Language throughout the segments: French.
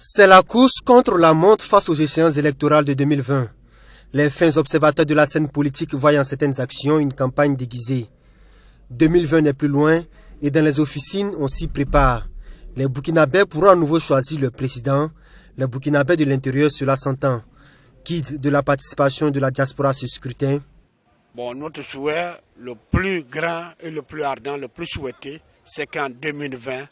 C'est la course contre la montre face aux échéances électorales de 2020. Les fins observateurs de la scène politique voient en certaines actions une campagne déguisée. 2020 n'est plus loin et dans les officines, on s'y prépare. Les Burkinabés pourront à nouveau choisir le président. Les Burkinabés de l'intérieur, cela s'entend. Guide de la participation de la diaspora à ce scrutin. Notre souhait, le plus grand et le plus ardent, le plus souhaité, c'est qu'en 2020,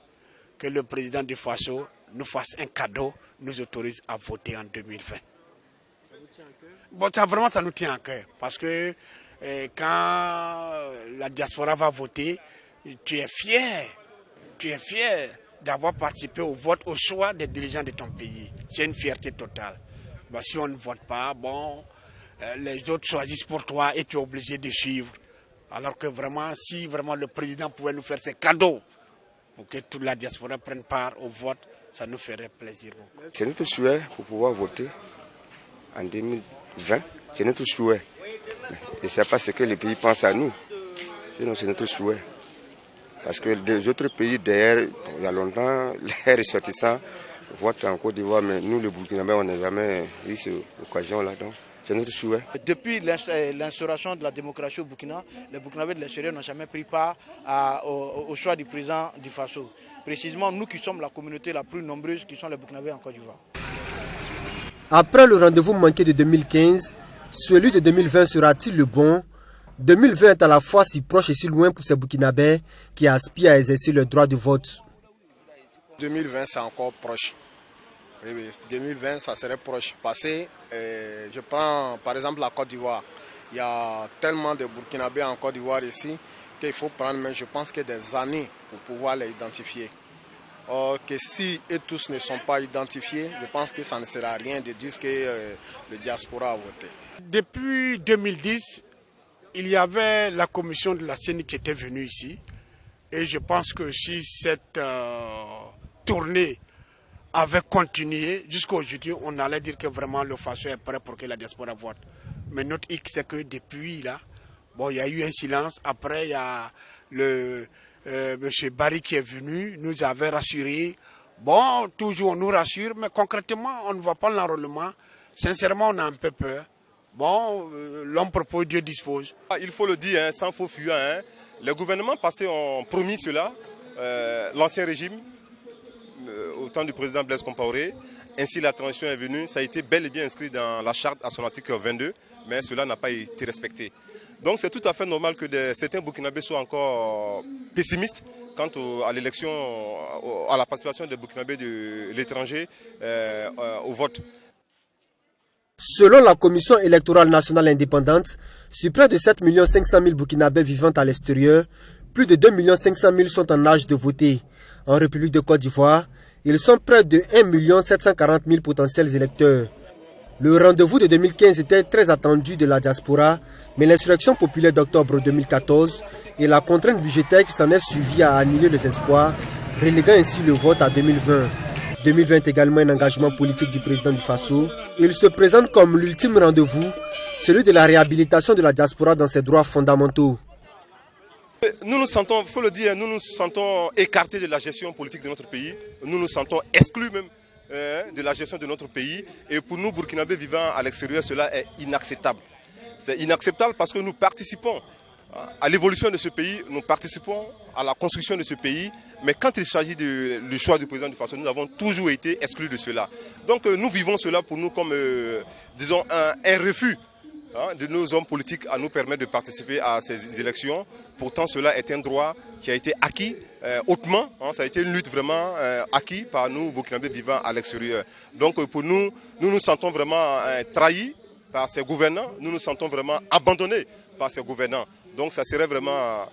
que le président du Faso nous fasse un cadeau, nous autorise à voter en 2020. Ça vous tient à cœur? Vraiment, ça nous tient à cœur. Parce que quand la diaspora va voter, tu es fier. Tu es fier d'avoir participé au vote, au choix des dirigeants de ton pays. C'est une fierté totale. Si on ne vote pas, les autres choisissent pour toi et tu es obligé de suivre. Alors que vraiment, si vraiment le président pouvait nous faire ces cadeaux, pour que toute la diaspora prenne part au vote, ça nous ferait plaisir. C'est notre souhait pour pouvoir voter en 2020. C'est notre souhait. Et ce n'est pas ce que les pays pensent à nous. Sinon, c'est notre souhait. Parce que les autres pays derrière, il y a longtemps, les ressortissants votent en Côte d'Ivoire, mais nous, les Burkinabés, on n'a jamais eu cette occasion-là. Donc, c'est notre souhait. Depuis l'instauration de la démocratie au Burkina, les Burkinabés de l'extérieur n'ont jamais pris part au choix du président du Faso. Précisément, nous qui sommes la communauté la plus nombreuse, qui sont les Burkinabés en Côte d'Ivoire. Après le rendez-vous manqué de 2015, celui de 2020 sera-t-il le bon? 2020 est à la fois si proche et si loin pour ces Burkinabés qui aspirent à exercer leur droit de vote. 2020, c'est encore proche. Oui, 2020, ça serait proche. Parce que je prends par exemple la Côte d'Ivoire. Il y a tellement de Burkinabés en Côte d'Ivoire ici qu'il faut prendre, mais je pense que des années pour pouvoir les identifier. Or, que si eux tous ne sont pas identifiés, je pense que ça ne sert à rien de dire que le diaspora a voté. Depuis 2010, il y avait la commission de la CENI qui était venue ici. Et je pense que si cette tournée avait continué jusqu'à aujourd'hui, on allait dire que vraiment le Faso est prêt pour que la diaspora vote. Mais notre hic, c'est que depuis là, il y a eu un silence. Après, il y a le M. Barry qui est venu, nous avait rassuré. Toujours on nous rassure, mais concrètement, on ne voit pas l'enrôlement. Sincèrement, on a un peu peur. L'homme propose, Dieu dispose. Il faut le dire, sans faux fuyant, les gouvernements passés ont promis cela, l'ancien régime, au temps du président Blaise Compaoré. Ainsi, la transition est venue, ça a été bel et bien inscrit dans la charte à son article 22, mais cela n'a pas été respecté. Donc c'est tout à fait normal que certains Burkinabés soient encore pessimistes quant à l'élection, à la participation des Burkinabés de l'étranger au vote. Selon la Commission électorale nationale indépendante, sur près de 7 500 000 Burkinabés vivant à l'extérieur, plus de 2 500 000 sont en âge de voter. En République de Côte d'Ivoire, ils sont près de 1 740 000 potentiels électeurs. Le rendez-vous de 2015 était très attendu de la diaspora, mais l'insurrection populaire d'octobre 2014 et la contrainte budgétaire qui s'en est suivie a annulé les espoirs, reléguant ainsi le vote à 2020. 2020 est également un engagement politique du président du Faso. Il se présente comme l'ultime rendez-vous, celui de la réhabilitation de la diaspora dans ses droits fondamentaux. Nous nous sentons, il faut le dire, nous nous sentons écartés de la gestion politique de notre pays. Nous nous sentons exclus même de la gestion de notre pays. Et pour nous, Burkinabés vivant à l'extérieur, cela est inacceptable. C'est inacceptable parce que nous participons à l'évolution de ce pays, nous participons à la construction de ce pays. Mais quand il s'agit du choix du président du Faso, nous avons toujours été exclus de cela. Donc nous vivons cela pour nous comme, disons, un refus de nos hommes politiques à nous permettre de participer à ces élections. Pourtant, cela est un droit qui a été acquis hautement. Ça a été une lutte vraiment acquise par nous, Burkinabés vivant à l'extérieur. Donc pour nous, nous nous sentons vraiment trahis par ces gouvernants. Nous nous sentons vraiment abandonnés par ces gouvernants. Donc ça serait vraiment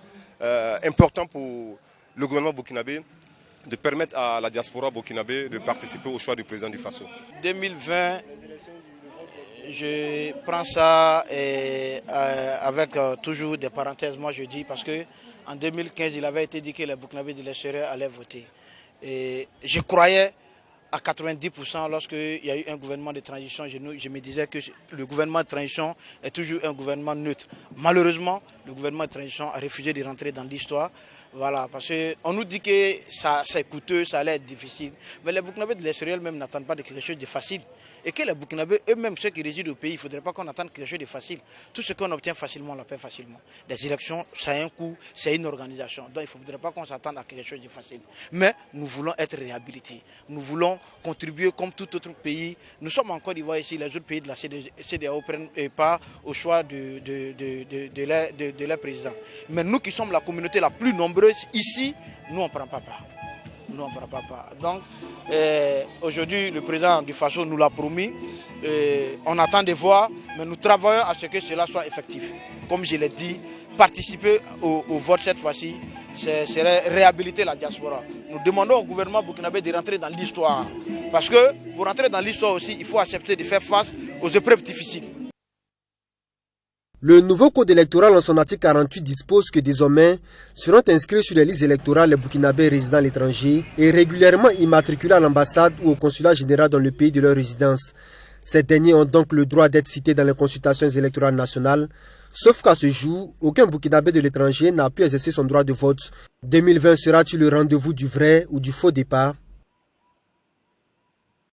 important pour le gouvernement burkinabé de permettre à la diaspora burkinabé de participer au choix du président du Faso. 2020, je prends ça avec toujours des parenthèses, moi je dis, parce qu'en 2015, il avait été dit que les Burkinabés de l'extérieur allaient voter. Et je croyais à 90% lorsqu'il y a eu un gouvernement de transition, je me disais que le gouvernement de transition est toujours un gouvernement neutre. Malheureusement, le gouvernement de transition a refusé de rentrer dans l'histoire. Voilà, parce qu'on nous dit que ça c'est coûteux, ça allait être difficile. Mais les Burkinabés de l'extérieur même n'attendent pas de quelque chose de facile. Et que les Burkinabés eux-mêmes, ceux qui résident au pays, il ne faudrait pas qu'on attende quelque chose de facile. Tout ce qu'on obtient facilement, on l'obtient facilement. Les élections, ça a un coût, c'est une organisation. Donc il ne faudrait pas qu'on s'attende à quelque chose de facile. Mais nous voulons être réhabilités. Nous voulons contribuer comme tout autre pays. Nous sommes en Côte d'Ivoire ici, les autres pays de la CEDEAO prennent part au choix de leur président. Mais nous qui sommes la communauté la plus nombreuse ici, nous on ne prend pas part. Nous on ne prend pas part. Donc aujourd'hui le président du Faso nous l'a promis. On attend de voir, mais nous travaillons à ce que cela soit effectif. Comme je l'ai dit, participer au vote cette fois-ci, serait réhabiliter la diaspora. Nous demandons au gouvernement burkinabé de rentrer dans l'histoire. Parce que pour rentrer dans l'histoire aussi, il faut accepter de faire face aux épreuves difficiles. Le nouveau code électoral en son article 48 dispose que désormais seront inscrits sur les listes électorales les Burkinabés résidant à l'étranger et régulièrement immatriculés à l'ambassade ou au consulat général dans le pays de leur résidence. Ces derniers ont donc le droit d'être cités dans les consultations électorales nationales, sauf qu'à ce jour, aucun Burkinabé de l'étranger n'a pu exercer son droit de vote. 2020 sera-t-il le rendez-vous du vrai ou du faux départ?